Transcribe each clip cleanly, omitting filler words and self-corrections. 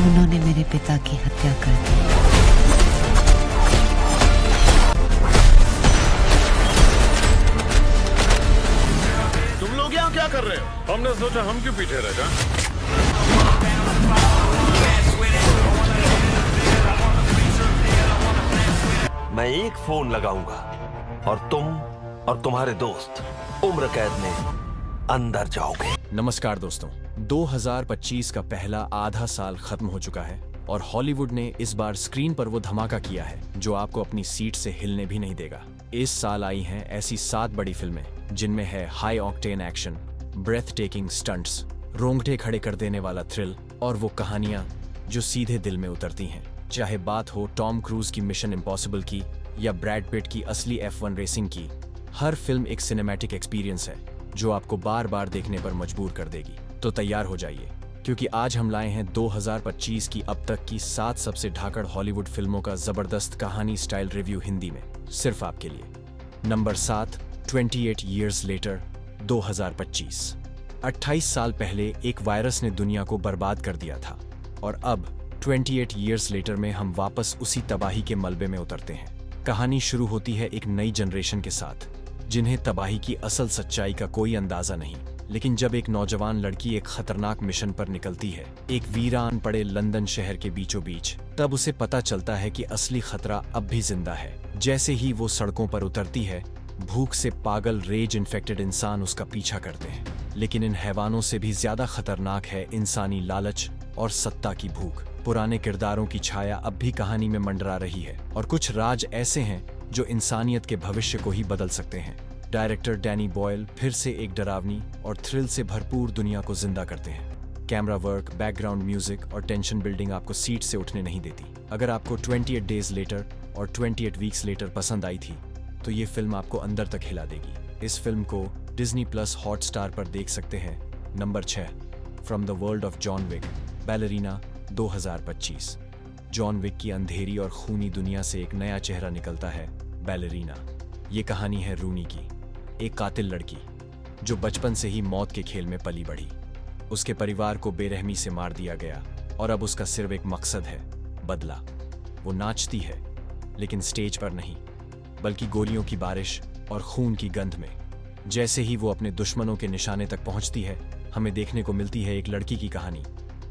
उन्होंने मेरे पिता की हत्या कर दी। तुम लोग यहाँ क्या कर रहे हो? हमने सोचा हम क्यों पीछे रह जाएं? मैं एक फोन लगाऊंगा और तुम और तुम्हारे दोस्त उम्र कैद में अंदर जाओगे। नमस्कार दोस्तों, 2025 का पहला आधा साल खत्म हो चुका है और हॉलीवुड ने इस बार स्क्रीन पर वो धमाका किया है जो आपको अपनी सीट से हिलने भी नहीं देगा। इस साल आई हैं ऐसी 7 बड़ी फिल्में जिनमें है high octane action, breathtaking stunts, रोंगटे खड़े कर देने वाला थ्रिल और वो कहानियां जो सीधे दिल में उतरती हैं। चाहे बात हो टॉम क्रूज की मिशन इम्पॉसिबल की या ब्रैड पिट की असली F1 रेसिंग की, हर फिल्म एक सिनेमैटिक एक्सपीरियंस है जो आपको बार बार देखने पर मजबूर कर देगी। तो तैयार हो जाइए क्योंकि आज हम लाए हैं 2025 की अब तक की 7 सबसे धाकड़ हॉलीवुड फिल्मों का जबरदस्त कहानी स्टाइल रिव्यू हिंदी में, सिर्फ आपके लिए। Number 7, 28 Years Later 2025। 28 साल पहले एक वायरस ने दुनिया को बर्बाद कर दिया था और अब 28 Years Later में हम वापस उसी तबाही के मलबे में उतरते हैं। कहानी शुरू होती है एक नई जनरेशन के साथ जिन्हें तबाही की असल सच्चाई का कोई अंदाजा नहीं, लेकिन जब एक नौजवान लड़की एक खतरनाक मिशन पर निकलती है, एक वीरान पड़े लंदन शहर के बीचों बीच, तब उसे पता चलता है कि असली खतरा अब भी जिंदा है। जैसे ही वो सड़कों पर उतरती है, भूख से पागल रेज इन्फेक्टेड इंसान उसका पीछा करते हैं, लेकिन इन हैवानों से भी ज्यादा खतरनाक है इंसानी लालच और सत्ता की भूख। पुराने किरदारों की छाया अब भी कहानी में मंडरा रही है और कुछ राज ऐसे हैं जो इंसानियत के भविष्य को ही बदल सकते हैं। डायरेक्टर डैनी बॉयल फिर से एक डरावनी और थ्रिल से भरपूर दुनिया को जिंदा करते हैं। कैमरा वर्क, बैकग्राउंड म्यूजिक और टेंशन बिल्डिंग आपको सीट से उठने नहीं देती। अगर आपको 28 Days Later और 28 Weeks Later पसंद आई थी तो ये फिल्म आपको अंदर तक हिला देगी। इस फिल्म को Disney+ हॉटस्टार पर देख सकते हैं। Number 6, from the world of John Wick, ballerina 2025। John Wick की अंधेरी और खूनी दुनिया से एक नया चेहरा निकलता है, बैलरीना। ये कहानी है रूनी की, एक कातिल लड़की जो बचपन से ही मौत के खेल में पली बढ़ी। उसके परिवार को बेरहमी से मार दिया गया और अब उसका सिर्फ एक मकसद है, बदला। वो नाचती है लेकिन स्टेज पर नहीं, बल्कि गोलियों की बारिश और खून की गंध में। जैसे ही वो अपने दुश्मनों के निशाने तक पहुंचती है, हमें देखने को मिलती है एक लड़की की कहानी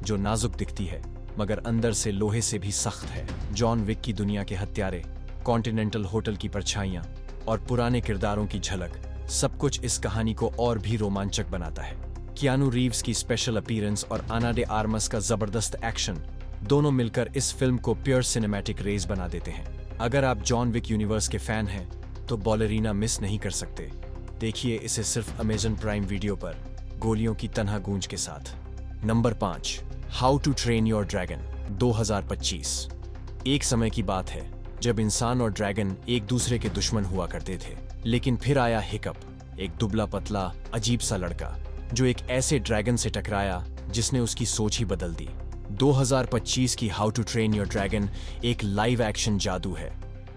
जो नाजुक दिखती है मगर अंदर से लोहे से भी सख्त है। जॉन विक की दुनिया के हत्यारे, कॉन्टिनेंटल होटल की परछाइयां और पुराने किरदारों की झलक, सब कुछ इस कहानी को और भी रोमांचक बनाता है। कियानू रीव्स की स्पेशल अपीयरेंस और आना डे आर्मस का जबरदस्त एक्शन, दोनों मिलकर इस फिल्म को प्योर सिनेमैटिक रेस बना देते हैं। अगर आप जॉन विक यूनिवर्स के फैन हैं तो बैलरीना मिस नहीं कर सकते। देखिए इसे सिर्फ अमेज़न प्राइम वीडियो पर गोलियों की तन्हा गूंज के साथ। Number 5, how to train your dragon 2025। एक समय की बात है जब इंसान और ड्रैगन एक दूसरे के दुश्मन हुआ करते थे, लेकिन फिर आया हिकअप, एक दुबला पतला अजीब सा लड़का जो एक ऐसे ड्रैगन से टकराया जिसने उसकी सोच ही बदल दी। 2025 की how to train your dragon एक लाइव एक्शन जादू है।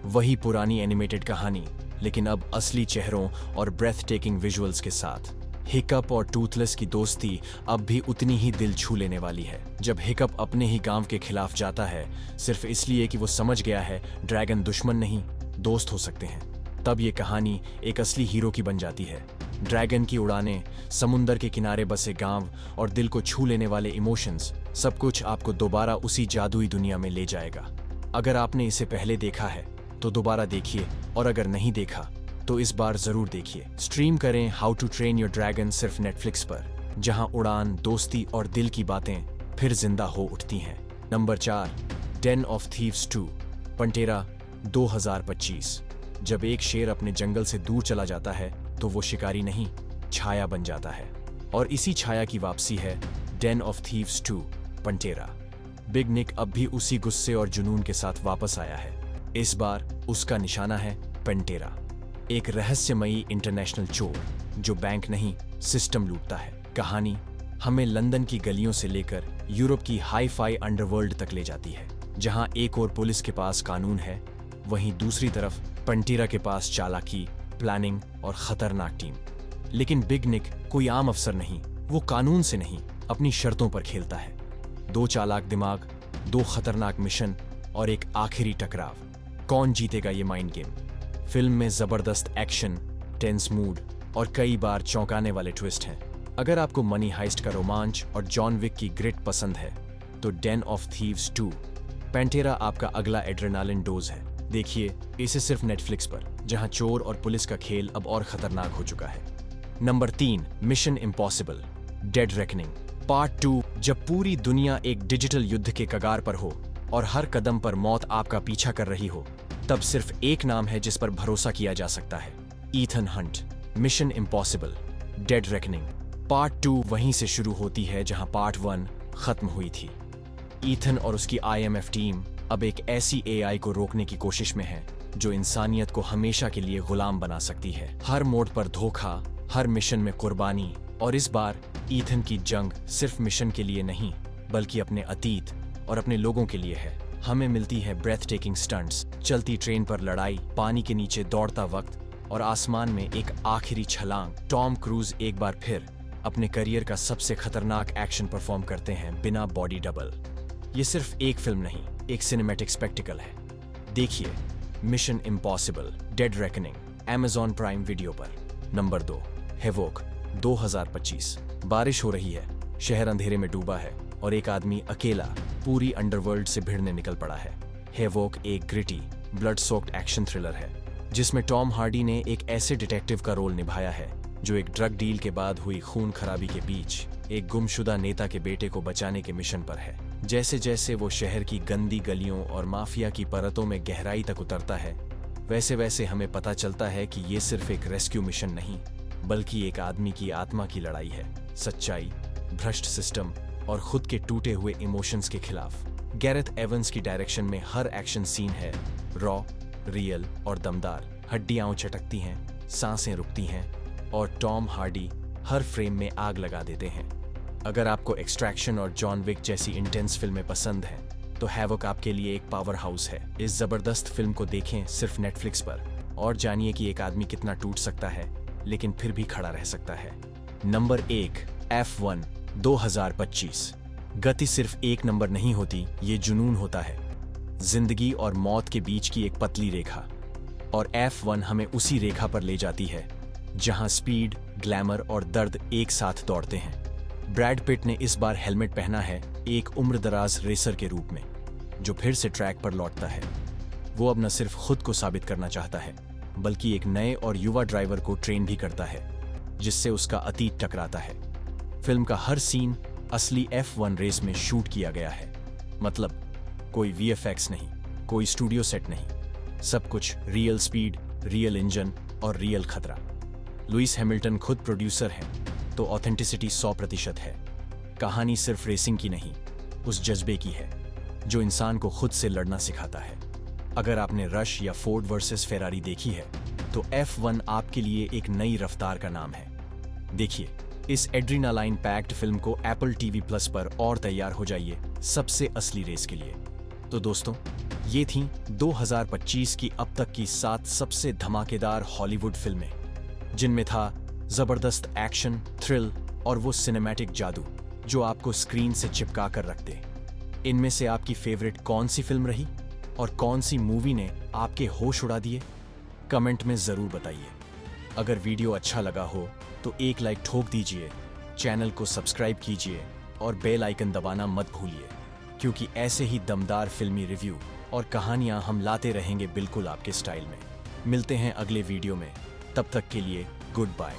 वही पुरानी एनिमेटेड कहानी, लेकिन अब असली चेहरों और ब्रेथ टेकिंग विजुअल्स के साथ। हिकअप और टूथलेस की दोस्ती अब भी उतनी ही दिल छू लेने वाली है। जब हिकअप अपने ही गांव के खिलाफ जाता है सिर्फ इसलिए कि वो समझ गया है ड्रैगन दुश्मन नहीं, दोस्त हो सकते हैं, तब ये कहानी एक असली हीरो की बन जाती है। ड्रैगन की उड़ानें, समुंदर के किनारे बसे गांव और दिल को छू लेने वाले इमोशंस, सब कुछ आपको दोबारा उसी जादुई दुनिया में ले जाएगा। अगर आपने इसे पहले देखा है तो दोबारा देखिए और अगर नहीं देखा तो इस बार जरूर देखिए। स्ट्रीम करें how to train your dragon सिर्फ नेटफ्लिक्स पर, जहां उड़ान, दोस्ती और दिल की बातें फिर जिंदा हो उठती हैं। Number 4, Dane of thieves 2, पंटेरा 2025। जब एक शेर अपने जंगल से दूर चला जाता है तो वो शिकारी नहीं, छाया बन जाता है, और इसी छाया की वापसी है डेन ऑफ थीव्स 2, पंटेरा। बिग निक अब भी उसी गुस्से और जुनून के साथ वापस आया है। इस बार उसका निशाना है पेंटेरा, एक रहस्यमयी इंटरनेशनल चोर जो बैंक नहीं सिस्टम लूटता है। कहानी हमें लंदन की गलियों से लेकर यूरोप की हाई फाई अंडरवर्ल्ड तक ले जाती है, जहां एक और पुलिस के पास कानून है, वहीं दूसरी तरफ पेंटेरा के पास चालाकी, प्लानिंग और खतरनाक टीम। लेकिन बिग निक कोई आम अफसर नहीं, वो कानून से नहीं, अपनी शर्तों पर खेलता है। 2 चालाक दिमाग दो खतरनाक मिशन और एक आखिरी टकराव। कौन जीतेगा ये माइंड गेम? फिल्म में जबरदस्त एक्शन, टेंस मूड और कई बार चौंकाने वाले ट्विस्ट हैं। अगर आपको मनी हाइस्ट का रोमांच और जॉन विक की ग्रिट पसंद है तो डेन ऑफ थीव्स 2 पैंटेरा आपका अगला एड्रेनालिन डोज है। देखिए इसे सिर्फ नेटफ्लिक्स पर, जहां चोर और पुलिस का खेल अब और खतरनाक हो चुका है। Number 3, mission impossible dead reckoning part 2। जब पूरी दुनिया एक डिजिटल युद्ध के कगार पर हो और हर कदम पर मौत आपका पीछा कर रही हो, तब सिर्फ एक नाम है जिस पर भरोसा किया जा सकता है, Ethan Hunt. Mission impossible dead reckoning part 2 वहीं से शुरू होती है जहां पार्ट 1 खत्म हुई थी। ईथन और उसकी IMF टीम अब एक ऐसी AI को रोकने की कोशिश में है जो इंसानियत को हमेशा के लिए गुलाम बना सकती है। हर मोड़ पर धोखा, हर मिशन में कुर्बानी, और इस बार ईथन की जंग सिर्फ मिशन के लिए नहीं बल्कि अपने अतीत और अपने लोगों के लिए है। हमें मिलती है ब्रेथ टेकिंग स्टंट्स, चलती ट्रेन पर लड़ाई, पानी के नीचे दौड़ता वक्त और आसमान में एक आखिरी छलांग। टॉम क्रूज एक बार फिर अपने करियर का सबसे खतरनाक एक्शन परफॉर्म करते हैं बिना बॉडी डबल। ये सिर्फ एक फिल्म नहीं, एक सिनेमैटिक स्पेक्टिकल है। देखिए mission impossible dead reckoning Amazon prime video पर। नंबर 2, हेवोक 2025। बारिश हो रही है, शहर अंधेरे में डूबा है और एक आदमी अकेला पूरी अंडरवर्ल्ड से भिड़ने निकल पड़ा है। हेवोक एक gritty, blood soaked action thriller है जिसमें टॉम हार्डी ने एक ऐसे डिटेक्टिव का रोल निभाया है जो एक ड्रग डील के बाद हुई खून खराबी के बीच एक गुमशुदा नेता के बेटे को बचाने के मिशन पर है। जैसे जैसे वो शहर की गंदी गलियों और माफिया की परतों में गहराई तक उतरता है, वैसे वैसे हमें पता चलता है कि ये सिर्फ एक रेस्क्यू मिशन नहीं बल्कि एक आदमी की आत्मा की लड़ाई है, सच्चाई, भ्रष्ट सिस्टम और खुद के टूटे हुए इमोशंस के खिलाफ। गैरेथ एवंस की डायरेक्शन में हर एक्शन सीन है रॉ, रियल और दमदार। हड्डियां चटकती हैं, सांसें रुकती हैं और टॉम हार्डी हर फ्रेम में आग लगा देते हैं। अगर आपको एक्सट्रैक्शन और जॉन विक जैसी इंटेंस फिल्में पसंद हैं तो हैवोक आपके लिए एक पावर हाउस है। इस जबरदस्त फिल्म को देखें सिर्फ नेटफ्लिक्स पर और जानिए कि एक आदमी कितना टूट सकता है लेकिन फिर भी खड़ा रह सकता है। Number 1, F1 2025। गति सिर्फ एक नंबर नहीं होती, ये जुनून होता है, जिंदगी और मौत के बीच की एक पतली रेखा। और F1 हमें उसी रेखा पर ले जाती है जहां स्पीड, ग्लैमर और दर्द एक साथ दौड़ते हैं। ब्रैड पिट ने इस बार हेलमेट पहना है एक उम्रदराज रेसर के रूप में जो फिर से ट्रैक पर लौटता है। वो अब न सिर्फ खुद को साबित करना चाहता है बल्कि एक नए और युवा ड्राइवर को ट्रेन भी करता है जिससे उसका अतीत टकराता है। फिल्म का हर सीन असली F1 रेस में शूट किया गया है, मतलब कोई VFX नहीं, कोई स्टूडियो सेट नहीं, सब कुछ रियल स्पीड, रियल इंजन और रियल खतरा। लुइस हैमिल्टन खुद प्रोड्यूसर हैं तो ऑथेंटिसिटी 100% है। कहानी सिर्फ रेसिंग की नहीं, उस जज्बे की है जो इंसान को खुद से लड़ना सिखाता है। अगर आपने रश या फोर्ड वर्सेस फेरारी देखी है तो F1 आपके लिए एक नई रफ्तार का नाम है। देखिए इस एड्रीनालाइन पैक्ड फिल्म को Apple TV Plus पर और तैयार हो जाइए सबसे असली रेस के लिए। तो दोस्तों, ये थीं 2025 की अब तक की 7 सबसे धमाकेदार हॉलीवुड फिल्में, जिनमें था जबरदस्त एक्शन, थ्रिल और वो सिनेमैटिक जादू जो आपको स्क्रीन से चिपका कर रख दे। इनमें से आपकी फेवरेट कौन सी फिल्म रही और कौन सी मूवी ने आपके होश उड़ा दिए? कमेंट में जरूर बताइए। अगर वीडियो अच्छा लगा हो तो एक लाइक ठोक दीजिए, चैनल को सब्सक्राइब कीजिए और बेल आइकन दबाना मत भूलिए, क्योंकि ऐसे ही दमदार फिल्मी रिव्यू और कहानियां हम लाते रहेंगे बिल्कुल आपके स्टाइल में। मिलते हैं अगले वीडियो में, तब तक के लिए गुड बाय।